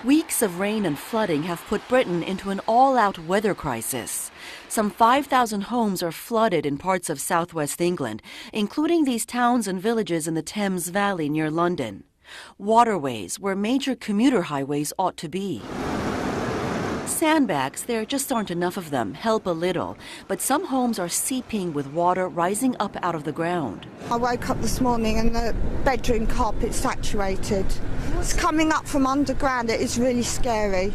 Weeks of rain and flooding have put Britain into an all-out weather crisis. Some 5,000 homes are flooded in parts of southwest England, including these towns and villages in the Thames Valley near London. Waterways where major commuter highways ought to be. Sandbags, there just aren't enough of them, help a little, but some homes are seeping with water rising up out of the ground. I woke up this morning and the bedroom carpet's saturated. It's coming up from underground. It is really scary.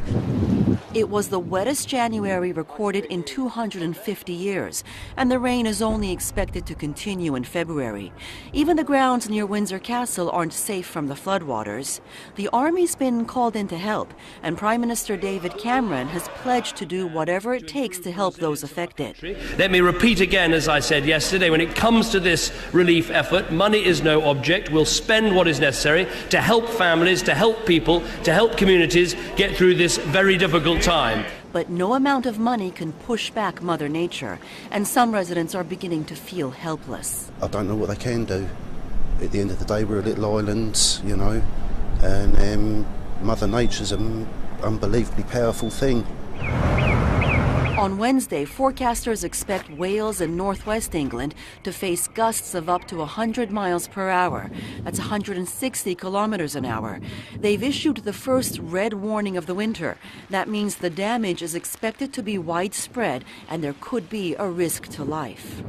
It was the wettest January recorded in 250 years, and the rain is only expected to continue in February. Even the grounds near Windsor Castle aren't safe from the floodwaters. The Army's been called in to help, and Prime Minister David Cameron has pledged to do whatever it takes to help those affected. Let me repeat again, as I said yesterday, when it comes to this relief effort, money is no object. We'll spend what is necessary to help families, to help people, to help communities get through this very difficult time. But no amount of money can push back Mother Nature, and some residents are beginning to feel helpless. I don't know what they can do. At the end of the day, we're a little island, you know, and Mother Nature's an unbelievably powerful thing. On Wednesday, forecasters expect Wales and northwest England to face gusts of up to 100 miles per hour. That's 160 kilometers an hour. They've issued the first red warning of the winter. That means the damage is expected to be widespread and there could be a risk to life.